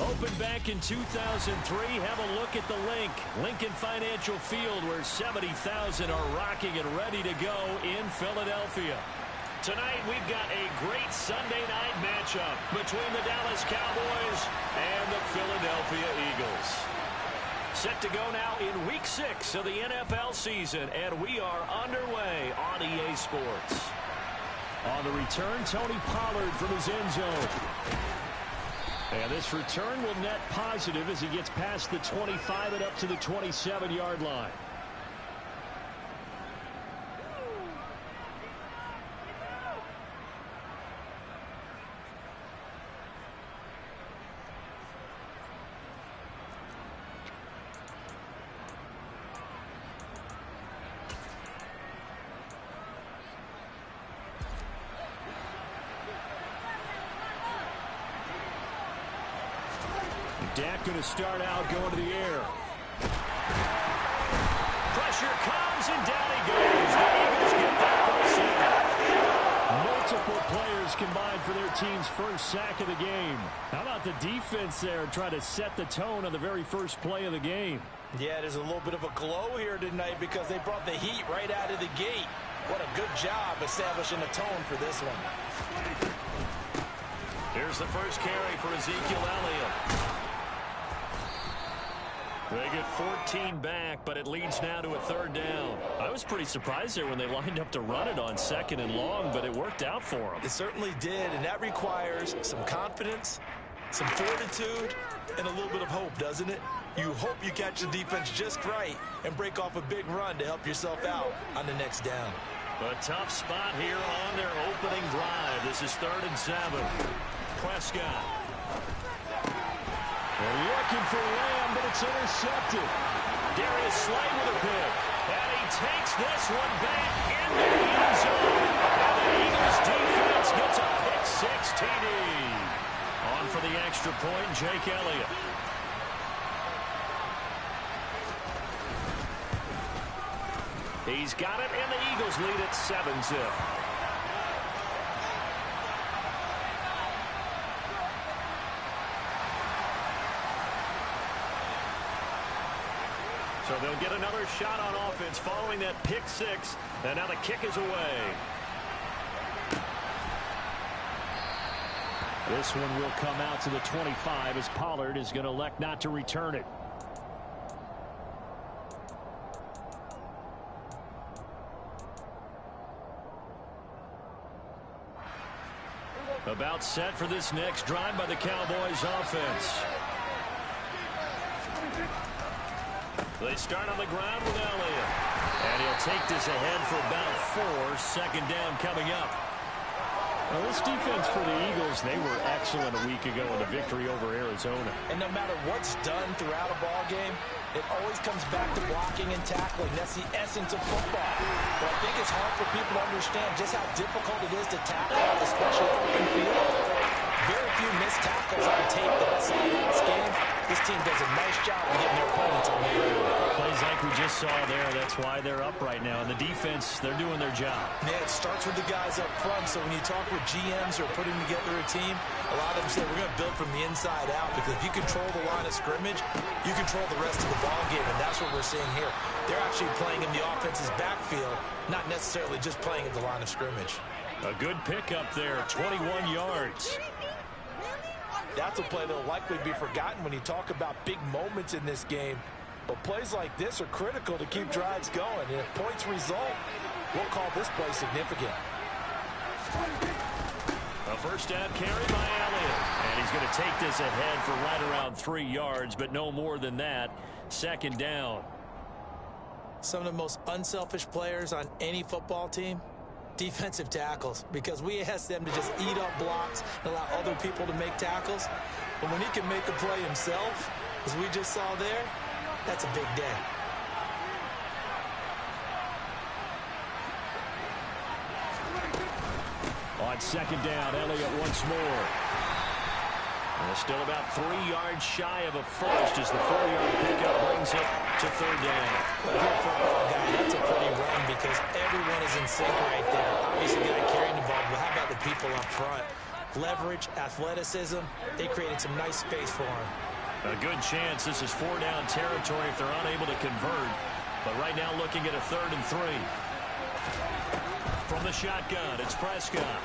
Opened back in 2003, have a look at the Lincoln Financial Field, where 70,000 are rocking and ready to go in Philadelphia. Tonight, we've got a great Sunday night matchup between the Dallas Cowboys and the Philadelphia Eagles. Set to go now in Week 6 of the NFL season, and we are underway on EA Sports. On the return, Tony Pollard from his end zone. And this return will net positive as he gets past the 25 and up to the 27-yard line. Dak going to start out going to the air. Pressure comes and down he goes. The Eagles get that for a sack. Multiple players combined for their team's first sack of the game. How about the defense there trying to set the tone on the very first play of the game? Yeah, there's a little bit of a glow here tonight because they brought the heat right out of the gate. What a good job establishing a tone for this one. Here's the first carry for Ezekiel Elliott. They get 14 back, but it leads now to a third down. I was pretty surprised there when they lined up to run it on 2nd and long, but it worked out for them. It certainly did, and that requires some confidence, some fortitude, and a little bit of hope, doesn't it? You hope you catch the defense just right and break off a big run to help yourself out on the next down. A tough spot here on their opening drive. This is 3rd and 7. Prescott. They're looking for Lamb, but it's intercepted. Darius Slay with a pick. And he takes this one back into the end zone. And the Eagles defense gets a pick-6 TD. On for the extra point, Jake Elliott. He's got it, and the Eagles lead at 7-0. So they'll get another shot on offense following that pick-6, and now the kick is away. This one will come out to the 25 as Pollard is going to elect not to return it. About set for this next drive by the Cowboys offense. They start on the ground with Elliott. And he'll take this ahead for about 4. 2nd down coming up. Well, this defense for the Eagles, they were excellent a week ago in the victory over Arizona. And no matter what's done throughout a ball game, it always comes back to blocking and tackling. That's the essence of football. But I think it's hard for people to understand just how difficult it is to tackle, especially open field. Very few missed tackles on tape that I saw last game. This team does a nice job of getting their opponents on the ground. Plays like we just saw there, that's why they're up right now. And the defense, they're doing their job. Yeah, it starts with the guys up front. So when you talk with GMs who are putting together a team, a lot of them say we're going to build from the inside out, because if you control the line of scrimmage, you control the rest of the ball game, and that's what we're seeing here. They're actually playing in the offense's backfield, not necessarily just playing at the line of scrimmage. A good pickup there, 21 yards. That's a play that will likely be forgotten when you talk about big moments in this game. But plays like this are critical to keep drives going. And if points result, we'll call this play significant. A first down carry by Elliott. And he's going to take this ahead for right around 3 yards, but no more than that. 2nd down. Some of the most unselfish players on any football team, defensive tackles, because we ask them to just eat up blocks and allow other people to make tackles. But when he can make a play himself, as we just saw there, that's a big day. On 2nd down, Elliott once more. And still about 3 yards shy of a first as the 4-yard pickup brings it to 3rd down. Well, if you're a football guy, that's a pretty run because everyone is in sync right there. Obviously, the guy carrying the ball, but how about the people up front? leverage, athleticism. They created some nice space for him. A good chance this is 4-down territory if they're unable to convert. But right now looking at a 3rd and 3. From the shotgun, it's Prescott.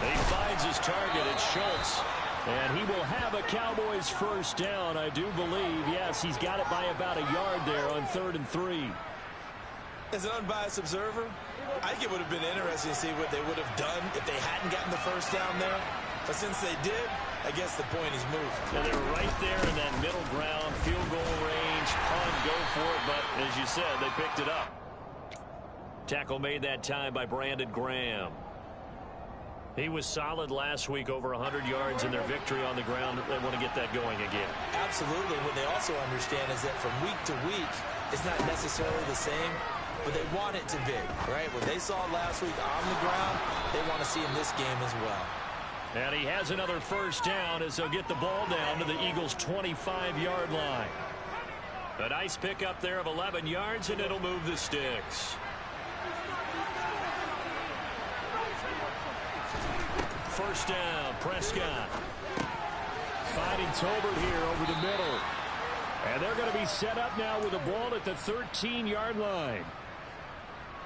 He finds his target. It's Schultz. And he will have a Cowboys first down, I do believe. Yes, he's got it by about a yard there on 3rd and 3. As an unbiased observer, I think it would have been interesting to see what they would have done if they hadn't gotten the first down there. But since they did, I guess the point is moved. And they're right there in that middle ground, field goal range, punt, go for it. But as you said, they picked it up. Tackle made that time by Brandon Graham. He was solid last week, over 100 yards in their victory on the ground. They want to get that going again. Absolutely. What they also understand is that from week to week, it's not necessarily the same, but they want it to be, right? What they saw last week on the ground, they want to see in this game as well. And he has another first down as they'll get the ball down to the Eagles' 25-yard line. A nice pickup there of 11 yards, and it'll move the sticks. First down, Prescott. Finding Tolbert here over the middle. And they're going to be set up now with the ball at the 13-yard line.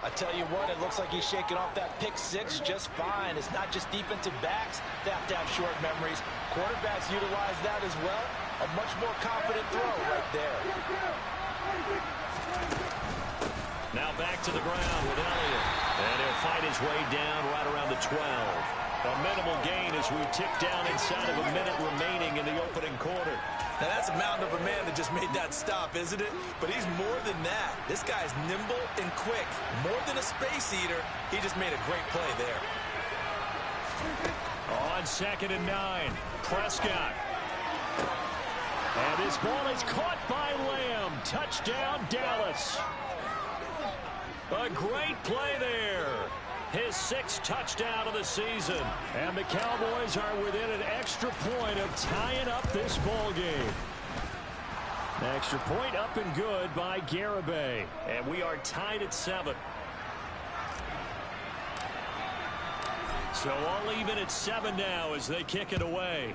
I tell you what, it looks like he's shaking off that pick six just fine. It's not just defensive backs that have to have short memories. Quarterbacks utilize that as well. A much more confident throw right there. Now back to the ground with Elliott. And he'll fight his way down right around the 12. A minimal gain as we tick down inside of a minute remaining in the opening quarter. Now that's a mountain of a man that just made that stop, isn't it? But he's more than that. This guy's nimble and quick. More than a space eater, he just made a great play there. On 2nd and 9, Prescott. And this ball is caught by Lamb. Touchdown, Dallas. A great play there. His 6th touchdown of the season. And the Cowboys are within an extra point of tying up this ball game. Extra point up and good by Garibay. And we are tied at 7. So all even at 7 now as they kick it away.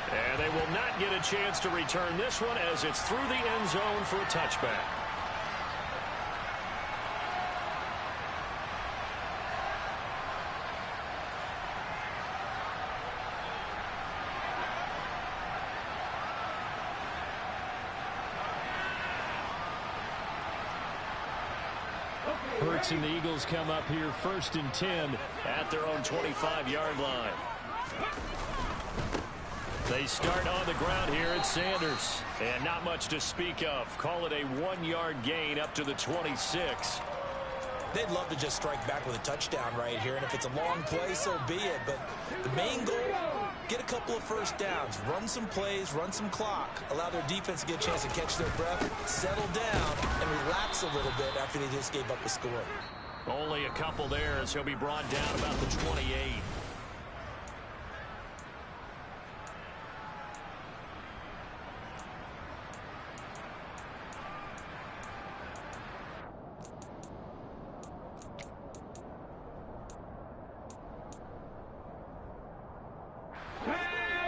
And they will not get a chance to return this one as it's through the end zone for a touchback. Hurts and the Eagles come up here 1st and 10 at their own 25-yard line. They start on the ground here at Sanders. And not much to speak of. Call it a 1-yard gain up to the 26. They'd love to just strike back with a touchdown right here. And if it's a long play, so be it. But the main goal, get a couple of first downs. Run some plays, run some clock. Allow their defense to get a chance to catch their breath, settle down, and relax a little bit after they just gave up the score. Only a couple there as he'll be brought down about the 28.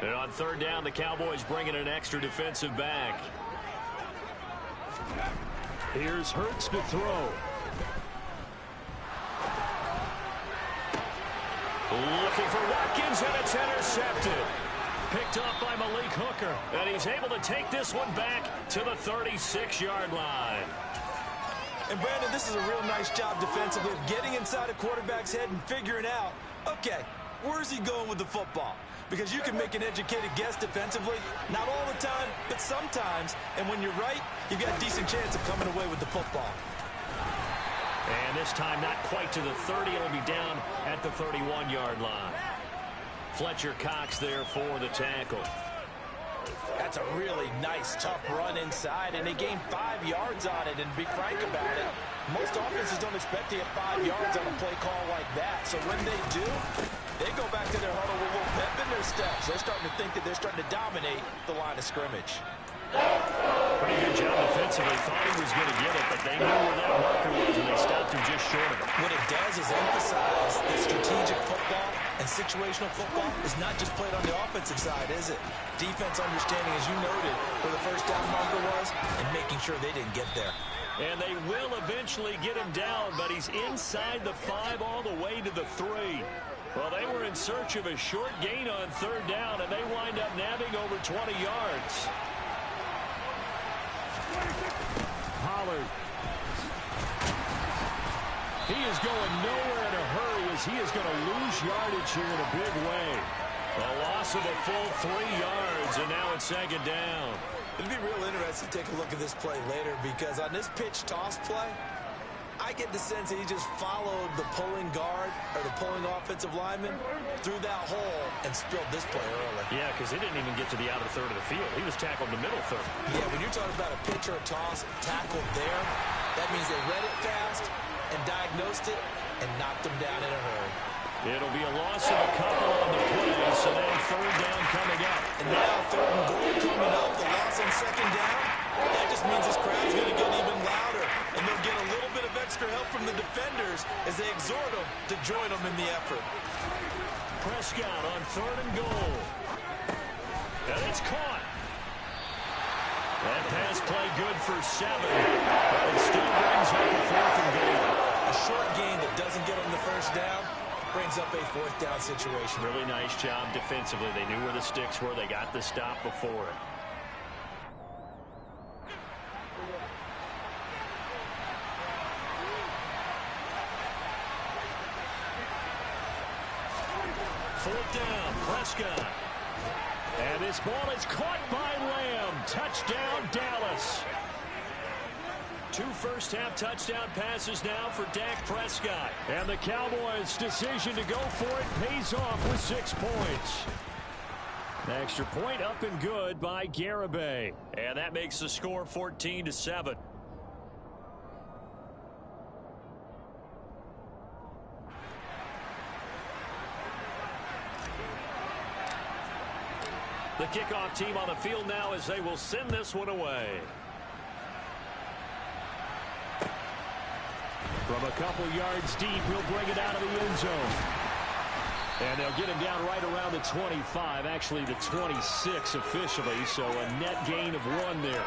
And on 3rd down, the Cowboys bring in an extra defensive back. Here's Hurts to throw. Looking for Watkins, and it's intercepted. Picked up by Malik Hooker. And he's able to take this one back to the 36-yard line. And Brandon, this is a real nice job defensively of getting inside a quarterback's head and figuring out, okay, where's he going with the football? Because you can make an educated guess defensively, not all the time, but sometimes. And when you're right, you've got a decent chance of coming away with the football. And this time not quite to the 30. It'll be down at the 31-yard line. Fletcher Cox there for the tackle. That's a really nice, tough run inside, and they gained 5 yards on it. And to be frank about it, most offenses don't expect to get 5 yards on a play call like that. So when they do, they go back to their huddle with a little pep in their steps. They're starting to think that they're starting to dominate the line of scrimmage. Pretty good job defensively. Thought he was going to get it, but they knew where that marker was, and they stopped him just short of it. What it does is emphasize that strategic football and situational football is not just played on the offensive side, is it? Defense understanding, as you noted, where the first down marker was and making sure they didn't get there. And they will eventually get him down, but he's inside the 5 all the way to the 3. Well, they were in search of a short gain on third down, and they wind up nabbing over 20 yards. Pollard. He is going nowhere in a hurry as he is going to lose yardage here in a big way. A loss of a full 3 yards, and now it's second down. It'll be real interesting to take a look at this play later, because on this pitch toss play, I get the sense that he just followed the pulling guard or the pulling offensive lineman through that hole and spilled this play early. Yeah, because he didn't even get to the outer third of the field. He was tackled in the middle third. Yeah, when you're talking about a pitch or a toss tackled there, that means they read it fast and diagnosed it and knocked him down in a hurry. It'll be a loss of a couple on the play, so now third down coming up. And now third and goal coming up, the loss on second down. That just means this crowd's going to get even louder, and they'll get a little bit of extra help from the defenders as they exhort them to join them in the effort. Prescott on third and goal. And it's caught. That pass play good for 7, but it still brings up a fourth and goal. A short gain that doesn't get them the first down brings up a fourth down situation. Really nice job defensively. They knew where the sticks were. They got the stop before it. Fourth down, Prescott. And this ball is caught by Lamb. Touchdown, Dallas. 2 first-half touchdown passes now for Dak Prescott. And the Cowboys' decision to go for it pays off with 6 points. An extra point up and good by Garibay. And that makes the score 14-7. The kickoff team on the field now as they will send this one away. From a couple yards deep, he'll bring it out of the end zone. And they'll get him down right around the 25, actually the 26 officially, so a net gain of 1 there.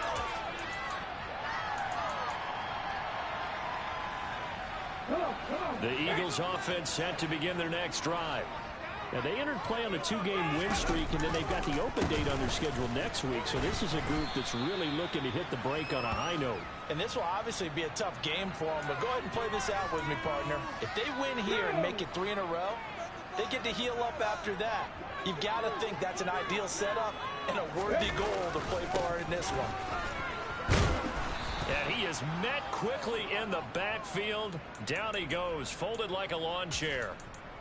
The Eagles offense set to begin their next drive. Now, they entered play on a 2-game win streak, and then they've got the open date on their schedule next week. So this is a group that's really looking to hit the break on a high note. And this will obviously be a tough game for them, but go ahead and play this out with me, partner. If they win here and make it 3 in a row, they get to heal up after that. You've got to think that's an ideal setup and a worthy goal to play for in this one. And he is met quickly in the backfield. Down he goes, folded like a lawn chair.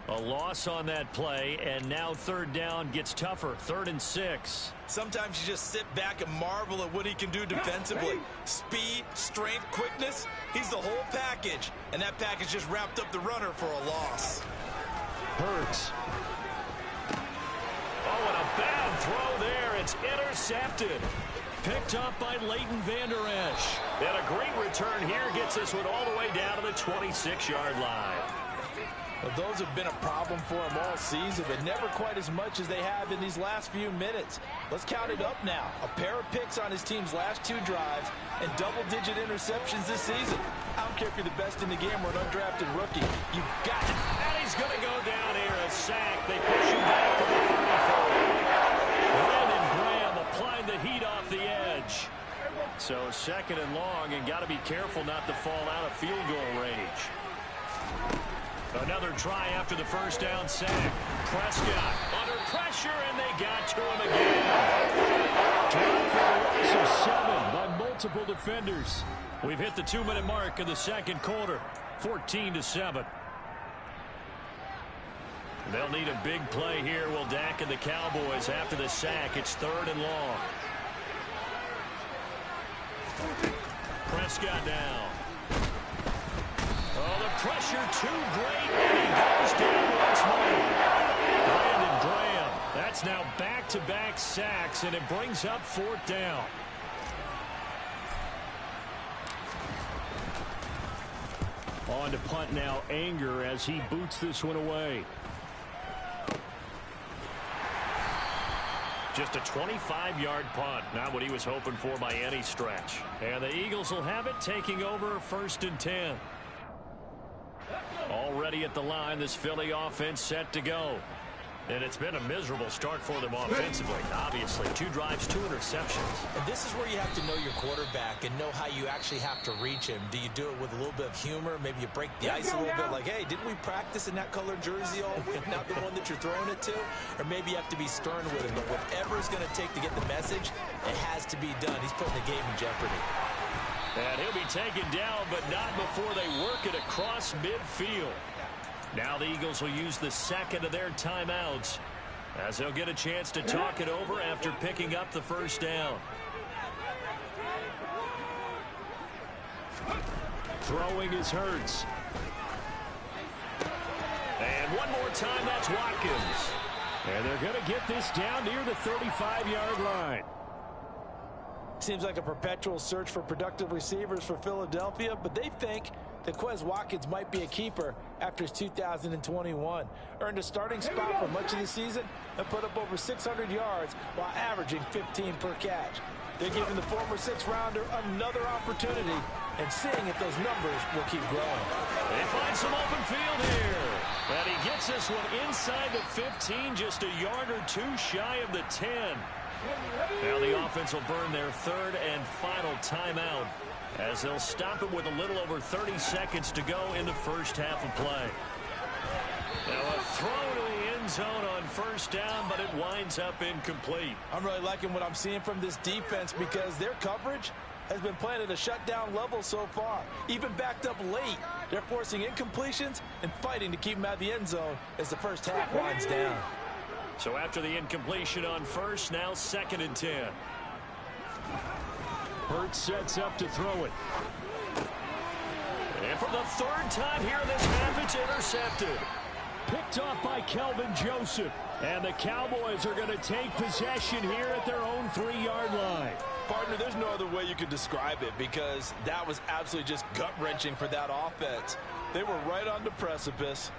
A loss on that play, and now third down gets tougher. 3rd and 6. Sometimes you just sit back and marvel at what he can do defensively. Speed, strength, quickness, he's the whole package. And that package just wrapped up the runner for a loss. Hurts. Oh, and a bad throw there. It's intercepted. Picked up by Leighton Vander Esch. And a great return here gets this one all the way down to the 26-yard line. Well, those have been a problem for him all season, but never quite as much as they have in these last few minutes. Let's count it up now. A pair of picks on his team's last 2 drives and double-digit interceptions this season. I don't care if you're the best in the game or an undrafted rookie. You've got it. And he's going to go down here, a sack. They push him back to the 34. Brandon Graham applying the heat off the edge. So 2nd and long, and got to be careful not to fall out of field goal range. Another try after the first down sack. Prescott under pressure, and they got to him again. Drive for a loss of 7 by multiple defenders. We've hit the 2-minute mark of the second quarter. 14-7. They'll need a big play here. Will Dak and the Cowboys after the sack. It's 3rd and long. Prescott now. Oh, the pressure too great, and he goes down once more. Brandon Graham. That's now back-to-back sacks, and it brings up 4th down. on to punt now. Anger as he boots this one away. Just a 25-yard punt. Not what he was hoping for by any stretch. And the Eagles will have it, taking over 1st and 10. Already at the line, this Philly offense set to go. And it's been a miserable start for them offensively. Obviously, 2 drives, 2 interceptions. And this is where you have to know your quarterback and know how you actually have to reach him. Do you do it with a little bit of humor? Maybe you break the ice a little bit like, hey, didn't we practice in that colored jersey all week? Not the one that you're throwing it to? Or maybe you have to be stern with him. But whatever it's going to take to get the message, it has to be done. He's putting the game in jeopardy. And he'll be taken down, but not before they work it across midfield. Now the Eagles will use the second of their timeouts as they'll get a chance to talk it over after picking up the 1st down. Throwing is Hurts. And one more time, that's Watkins. And they're going to get this down near the 35-yard line. Seems like a perpetual search for productive receivers for Philadelphia, but they think that Quez Watkins might be a keeper after his 2021. Earned a starting spot for much of the season and put up over 600 yards while averaging 15 per catch. They're giving the former 6th-rounder another opportunity and seeing if those numbers will keep growing. They find some open field here. And he gets this one inside the 15, just a yard or 2 shy of the 10. Now the offense will burn their 3rd and final timeout as they'll stop it with a little over 30 seconds to go in the first half of play. Now a throw to the end zone on 1st down, but it winds up incomplete. I'm really liking what I'm seeing from this defense because their coverage has been playing at a shutdown level so far. Even backed up late, they're forcing incompletions and fighting to keep them out of the end zone as the first half winds down. So after the incompletion on 1st, now 2nd and 10. Hurts sets up to throw it. And for the 3rd time here in this half, it's intercepted. Picked off by Kelvin Joseph. And the Cowboys are going to take possession here at their own 3-yard line. Partner, there's no other way you could describe it because that was absolutely just gut-wrenching for that offense. They were right on the precipice.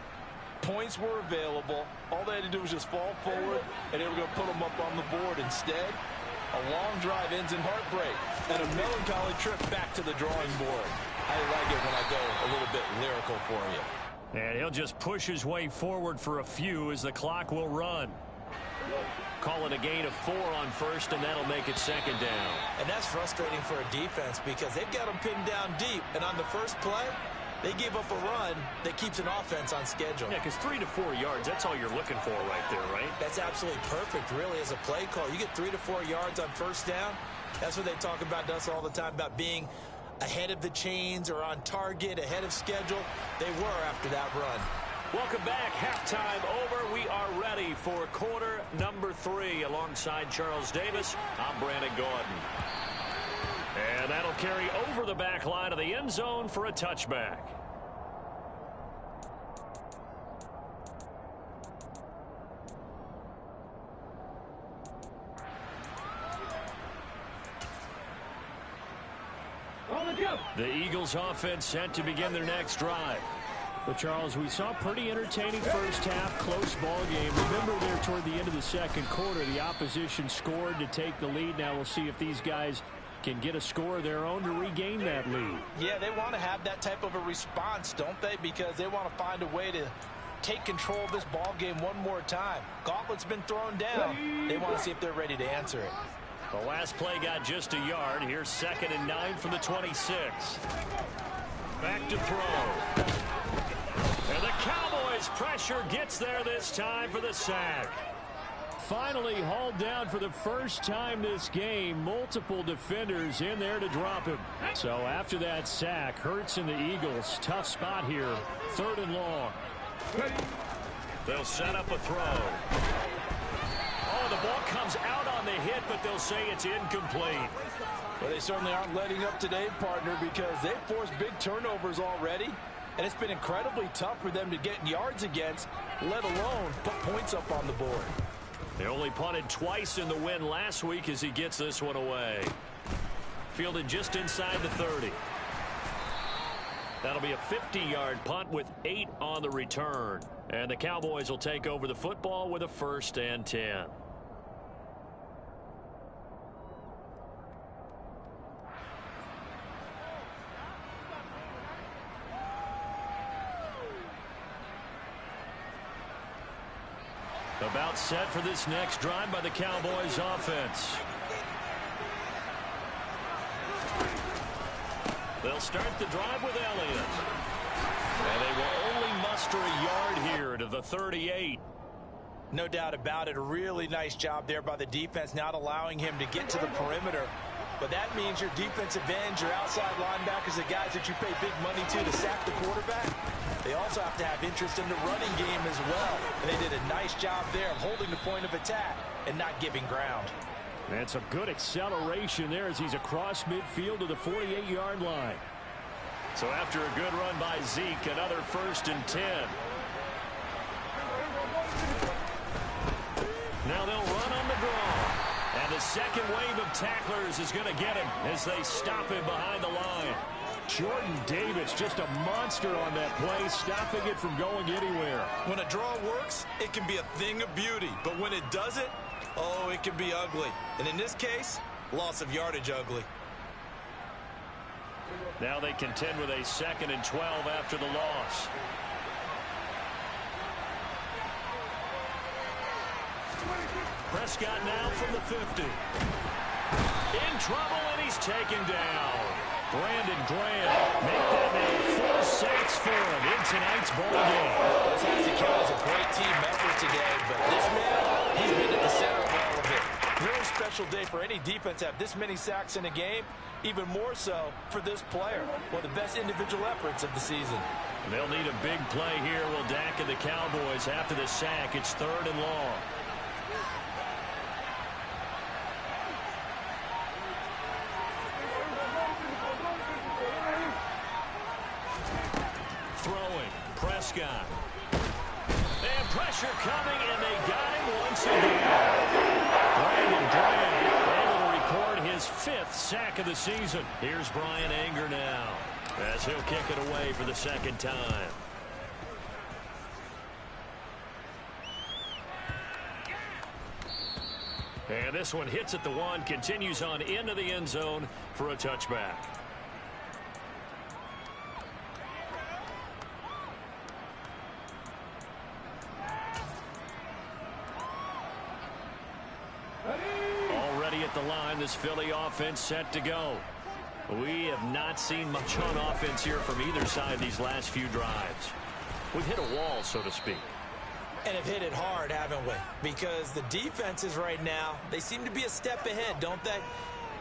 Points were available. All they had to do was just fall forward, and they were going to put them up on the board. Instead, a long drive ends in heartbreak and a melancholy trip back to the drawing board. I like it when I go a little bit lyrical for you. And he'll just push his way forward for a few as the clock will run. Call it a gain of 4 on 1st, and that'll make it 2nd down. And that's frustrating for a defense because they've got them pinned down deep, and on the first play, they gave up a run that keeps an offense on schedule. Yeah, because 3 to 4 yards, that's all you're looking for right there, right? That's absolutely perfect, really, as a play call. You get 3 to 4 yards on 1st down. That's what they talk about us all the time, about being ahead of the chains or on target, ahead of schedule. They were after that run. Welcome back. Halftime over. We are ready for quarter number 3. Alongside Charles Davis, I'm Brandon Gordon. And that'll carry over the back line of the end zone for a touchback. The Eagles offense set to begin their next drive. But, Charles, we saw pretty entertaining first half, close ball game. Remember there toward the end of the 2nd quarter, the opposition scored to take the lead. Now we'll see if these guys can get a score of their own to regain that lead. Yeah, they want to have that type of a response, don't they? Because they want to find a way to take control of this ball game one more time. Gauntlet's been thrown down. They want to see if they're ready to answer it. The last play got just a yard. Here's 2nd and 9 from the 26. Back to throw. And the Cowboys pressure gets there this time for the sack. Finally hauled down for the first time this game. Multiple defenders in there to drop him. So after that sack, Hurts and the Eagles, tough spot here. 3rd and long. They'll set up a throw. Oh, the ball comes out on the hit, but they'll say it's incomplete. Well, they certainly aren't letting up today, partner, because they've forced big turnovers already. And it's been incredibly tough for them to get yards against, let alone put points up on the board. They only punted twice in the win last week as he gets this one away. Fielded just inside the 30. That'll be a 50-yard punt with 8 on the return. And the Cowboys will take over the football with a 1st and 10. About set for this next drive by the Cowboys offense. They'll start the drive with Elliott. And they will only muster a yard here to the 38. No doubt about it. A really nice job there by the defense, not allowing him to get to the perimeter. But that means your defensive ends, your outside linebackers, the guys that you pay big money to sack the quarterback, they also have to have interest in the running game as well. And they did a nice job there of holding the point of attack and not giving ground. And some good acceleration there as he's across midfield to the 48-yard line. So after a good run by Zeke, another 1st and 10. Now they'll run on the draw. And the second wave of tacklers is going to get him as they stop him behind the line. Jordan Davis, just a monster on that play, stopping it from going anywhere. When a draw works, it can be a thing of beauty. But when it doesn't, oh, it can be ugly. And in this case, loss of yardage ugly. Now they contend with a 2nd and 12 after the loss. Prescott now from the 50. In trouble, and he's taken down. Brandon Graham make that man 4 sacks for him in tonight's ball game. This has to count as a great team effort today, but this man, he's been at the center of all of it. Really special day for any defense to have this many sacks in a game, even more so for this player. One of the best individual efforts of the season. They'll need a big play here, will Dak and the Cowboys after the sack. It's 3rd and long. Prescott. And pressure coming, and they got him once again. Brandon Graham able to record his 5th sack of the season. Here's Brian Anger now as he'll kick it away for the 2nd time. And this one hits at the 1, continues on into the end zone for a touchback. The line, this Philly offense set to go. We have not seen much on offense here from either side these last few drives. We've hit a wall, so to speak. And have hit it hard, haven't we? Because the defenses right now, they seem to be a step ahead, don't they?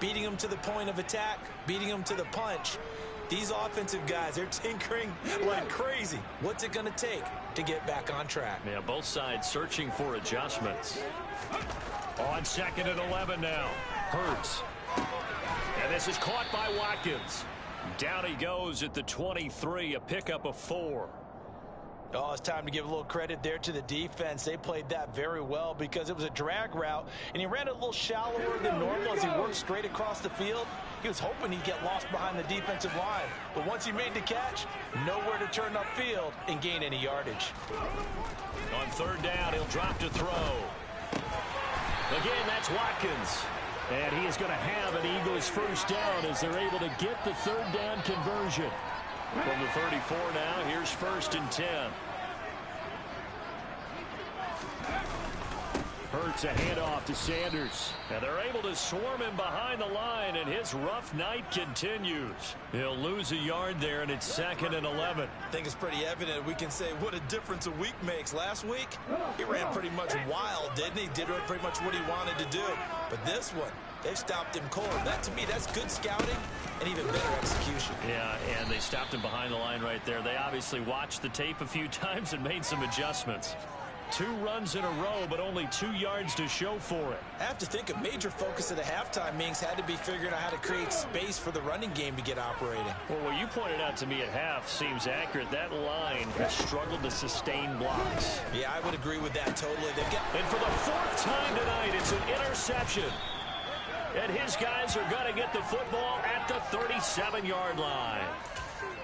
Beating them to the point of attack, beating them to the punch. These offensive guys, they're tinkering like crazy. What's it going to take to get back on track? Yeah, both sides searching for adjustments. On 2nd and 11 now. Hurts. And this is caught by Watkins. Down he goes at the 23, a pickup of 4. Oh, it's time to give a little credit there to the defense. They played that very well because it was a drag route, and he ran a little shallower than normal as he worked straight across the field. He was hoping he'd get lost behind the defensive line. But once he made the catch, nowhere to turn upfield and gain any yardage. On 3rd down, he'll drop to throw. Again, that's Watkins. And he is going to have an Eagles 1st down as they're able to get the 3rd down conversion. From the 34 now, here's 1st and 10. Hurts a handoff to Sanders. And they're able to swarm him behind the line, and his rough night continues. He'll lose a yard there, and it's 2nd and 11. I think it's pretty evident we can say what a difference a week makes. Last week, he ran pretty much wild, didn't he? Did pretty much what he wanted to do. But this one, they stopped him cold. That, to me, that's good scouting and even better execution. Yeah, and they stopped him behind the line right there. They obviously watched the tape a few times and made some adjustments. 2 runs in a row, but only 2 yards to show for it. I have to think a major focus of the halftime meetings had to be figuring out how to create space for the running game to get operating. Well, what you pointed out to me at half seems accurate. That line has struggled to sustain blocks. Yeah, I would agree with that totally. And for the 4th time tonight, it's an interception. And his guys are going to get the football at the 37-yard line.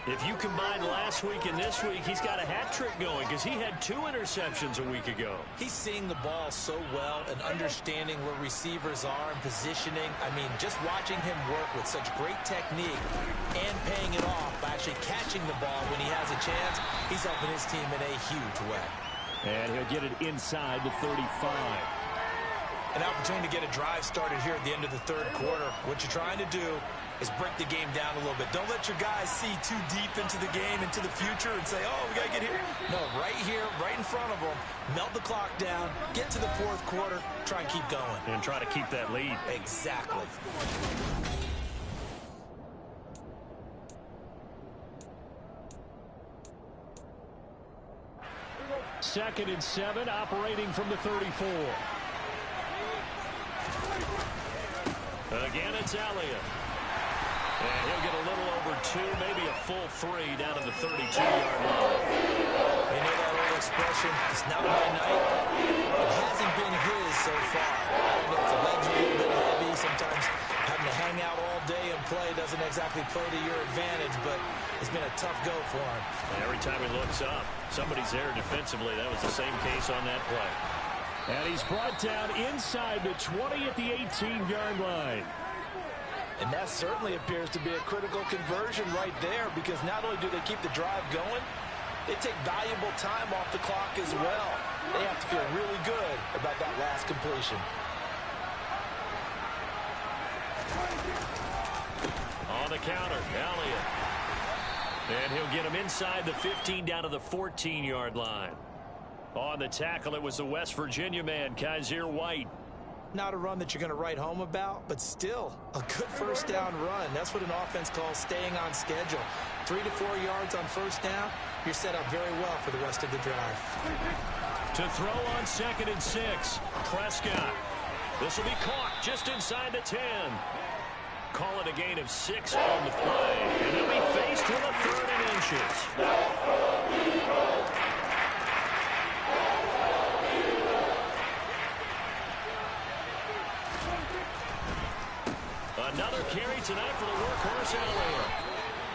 If you combine last week and this week, he's got a hat trick going because he had 2 interceptions a week ago. He's seeing the ball so well and understanding where receivers are and positioning. I mean, just watching him work with such great technique and paying it off by actually catching the ball when he has a chance, he's helping his team in a huge way. And he'll get it inside the 35. An opportunity to get a drive started here at the end of the third quarter. What you're trying to do is break the game down a little bit. Don't let your guys see too deep into the game, into the future, and say, oh, we got to get here. No, right here, right in front of them, melt the clock down, get to the fourth quarter, try and keep going. And try to keep that lead. Exactly. Second and 7, operating from the 34. Again, it's Elliott. And he'll get a little over 2, maybe a full 3 down to the 32-yard line. You know that old expression, it's not my night. It hasn't been his so far. I don't know if the legs are a little bit heavy. Sometimes having to hang out all day and play doesn't exactly play to your advantage, but it's been a tough go for him. And every time he looks up, somebody's there defensively. That was the same case on that play. And he's brought down inside the 20 at the 18-yard line. And that certainly appears to be a critical conversion right there, because not only do they keep the drive going, they take valuable time off the clock as well. They have to feel really good about that last completion. On the counter, Elliott. And he'll get him inside the 15 down to the 14-yard line. On the tackle, it was the West Virginia man, Kaiser White. Not a run that you're going to write home about, but still a good first down run. That's what an offense calls staying on schedule. 3 to 4 yards on first down, you're set up very well for the rest of the drive. To throw on 2nd and 6, Prescott. This will be caught just inside the 10. Call it a gain of 6 on the play. And he'll be faced with a 3rd and inches. Another carry tonight for the workhorse Elliott.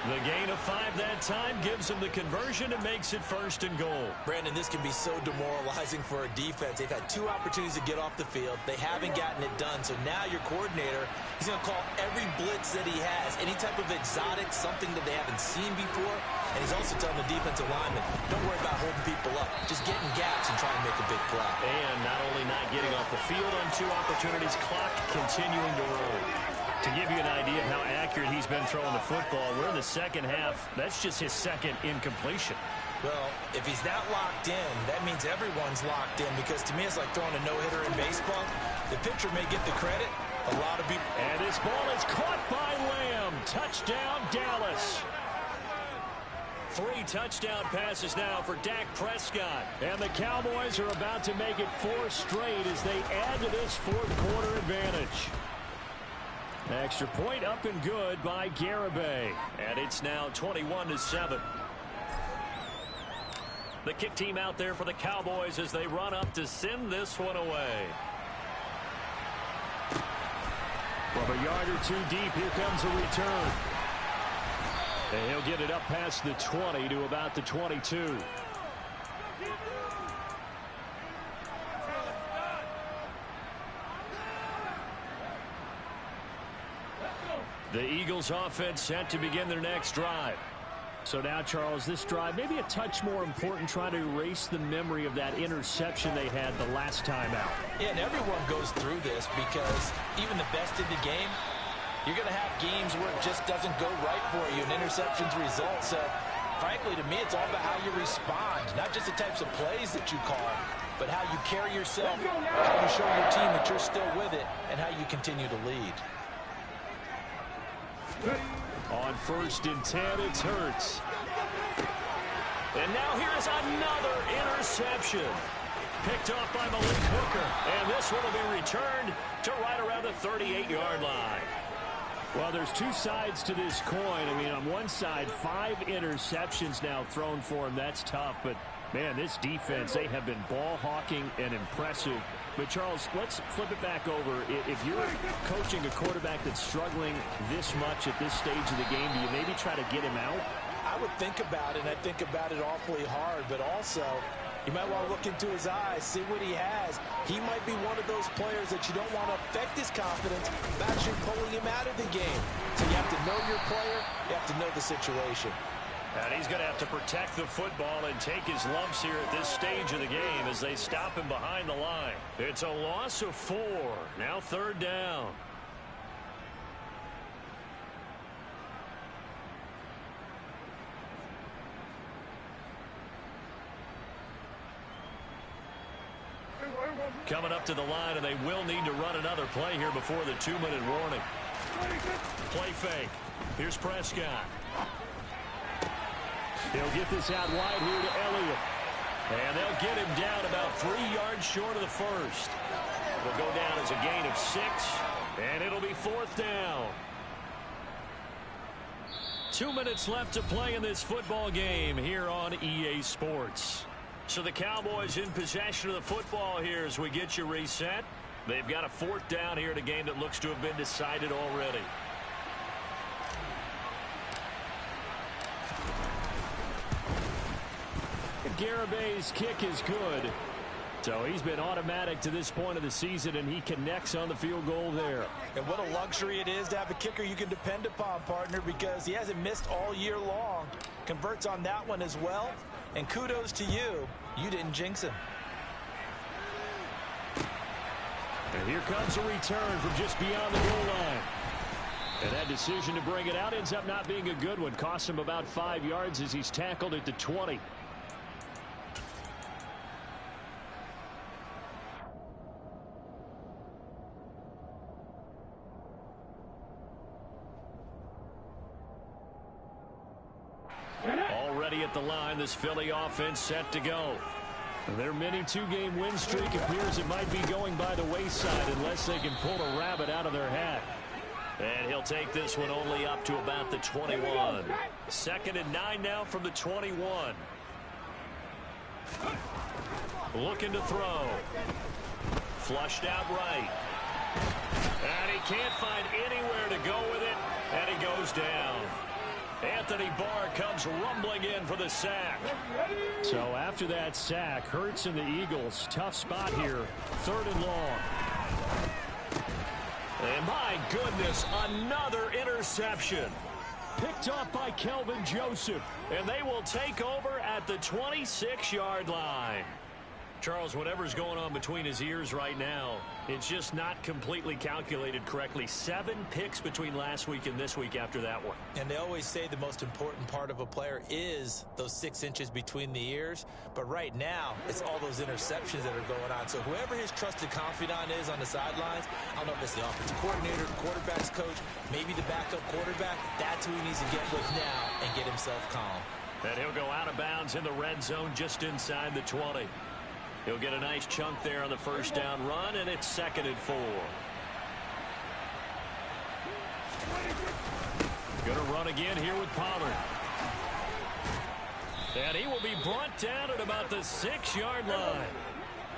The gain of 5 that time gives him the conversion and makes it 1st and goal. Brandon, this can be so demoralizing for a defense. They've had 2 opportunities to get off the field. They haven't gotten it done. So now your coordinator, he's going to call every blitz that he has, any type of exotic, something that they haven't seen before. And he's also telling the defensive lineman, don't worry about holding people up. Just get in gaps and try and make a big play. And not only not getting off the field on 2 opportunities, clock continuing to roll. To give you an idea of how accurate he's been throwing the football, we're in the second half. That's just his 2nd incompletion. Well, if he's that locked in, that means everyone's locked in, because to me it's like throwing a no-hitter in baseball. The pitcher may get the credit. A lot of people... And this ball is caught by Lamb. Touchdown, Dallas. 3 touchdown passes now for Dak Prescott. And the Cowboys are about to make it 4 straight as they add to this fourth quarter advantage. Extra point up and good by Garibay. And it's now 21-7. The kick team out there for the Cowboys as they run up to send this one away. From a yard or 2 deep, here comes a return. And he'll get it up past the 20 to about the 22. The Eagles offense set to begin their next drive. So now, Charles, this drive maybe a touch more important, trying to erase the memory of that interception they had the last time out. Yeah, and everyone goes through this, because even the best in the game, you're going to have games where it just doesn't go right for you, and interceptions result. So, frankly, to me, it's all about how you respond, not just the types of plays that you call, but how you carry yourself, how you show your team that you're still with it, and how you continue to lead. On 1st and 10, it's Hurts. And now here's another interception. Picked off by Malik Hooker. And this one will be returned to right around the 38-yard line. Well, there's 2 sides to this coin. I mean, on one side, 5 interceptions now thrown for him. That's tough. But, man, this defense, they have been ball hawking and impressive. But, Charles, let's flip it back over. If you're coaching a quarterback that's struggling this much at this stage of the game, do you maybe try to get him out? I I would think about it, and I think about it awfully hard, but also you might want to look into his eyes, see what he has. He might be one of those players that you don't want to affect his confidence by actually pulling him out of the game. So you have to know your player, you have to know the situation. And he's going to have to protect the football and take his lumps here at this stage of the game as they stop him behind the line. It's a loss of 4. Now 3rd down. Coming up to the line, and they will need to run another play here before the 2-minute warning. Play fake. Here's Prescott. He'll get this out wide here to Elliott. And they'll get him down about 3 yards short of the first. It'll go down as a gain of 6, and it'll be 4th down. 2 minutes left to play in this football game here on EA Sports. So the Cowboys in possession of the football here as we get you reset. They've got a 4th down here in a game that looks to have been decided already. Garabay's kick is good. So he's been automatic to this point of the season, and he connects on the field goal there. And what a luxury it is to have a kicker you can depend upon, partner, because he hasn't missed all year long. Converts on that one as well. And kudos to you. You didn't jinx him. And here comes a return from just beyond the goal line. And that decision to bring it out ends up not being a good one. Cost him about 5 yards as he's tackled at the 20. Already at the line, this Philly offense set to go. Their mini 2-game win streak appears it might be going by the wayside unless they can pull a rabbit out of their hat. And he'll take this one only up to about the 21. 2nd and 9 now from the 21. Looking to throw. Flushed out right. And he can't find anywhere to go with it, and he goes down. Anthony Barr comes rumbling in for the sack. So after that sack, Hurts and the Eagles, tough spot here, 3rd and long. And my goodness, another interception. Picked off by Kelvin Joseph, and they will take over at the 26-yard line. Charles, whatever's going on between his ears right now, it's just not completely calculated correctly. 7 picks between last week and this week after that one. And they always say the most important part of a player is those 6 inches between the ears. But right now, it's all those interceptions that are going on. So whoever his trusted confidant is on the sidelines, I don't know if it's the offensive coordinator, the quarterback's coach, maybe the backup quarterback, that's who he needs to get with now and get himself calm. And he'll go out of bounds in the red zone just inside the 20. He'll get a nice chunk there on the 1st down run, and it's 2nd and 4. Going to run again here with Pollard. And he will be brought down at about the 6-yard line.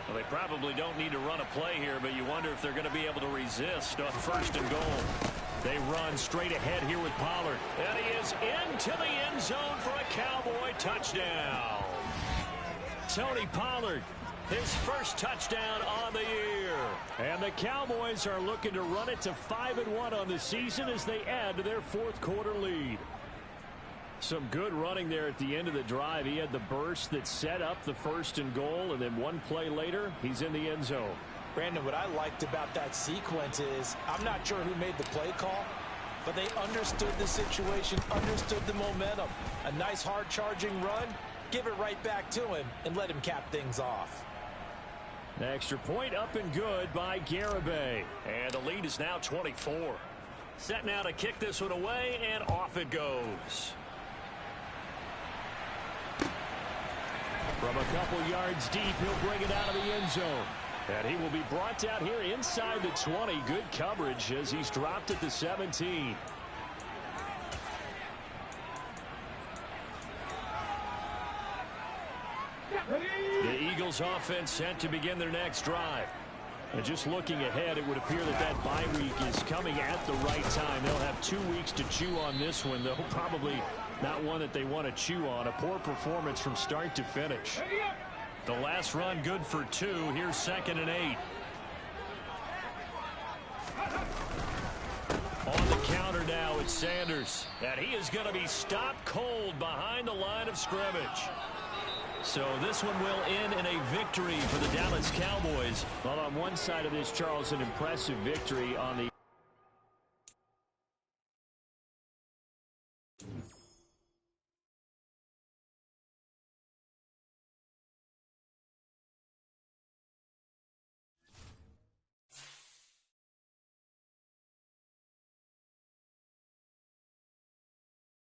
Well, they probably don't need to run a play here, but you wonder if they're going to be able to resist on 1st and goal. They run straight ahead here with Pollard. And he is into the end zone for a Cowboy touchdown. Tony Pollard, his first touchdown on the year. And the Cowboys are looking to run it to 5-1 on the season as they add to their 4th quarter lead. Some good running there at the end of the drive. He had the burst that set up the 1st and goal, and then one play later, he's in the end zone. Brandon, what I liked about that sequence is, I'm not sure who made the play call, but they understood the situation, understood the momentum. A nice hard charging run, give it right back to him, and let him cap things off. Extra point up and good by Garibay. And the lead is now 24. Set now to kick this one away, and off it goes. From a couple yards deep, he'll bring it out of the end zone. And he will be brought down here inside the 20. Good coverage as he's dropped at the 17. The Eagles offense set to begin their next drive. And just looking ahead, it would appear that that bye week is coming at the right time. They'll have 2 weeks to chew on this one. They'll probably Not one that they want to chew on. A poor performance from start to finish. The last run good for 2. Here's 2nd and 8. On the counter now, it's Sanders. And he is going to be stopped cold behind the line of scrimmage. So this one will end in a victory for the Dallas Cowboys. Well, on one side of this, Charles, an impressive victory. On the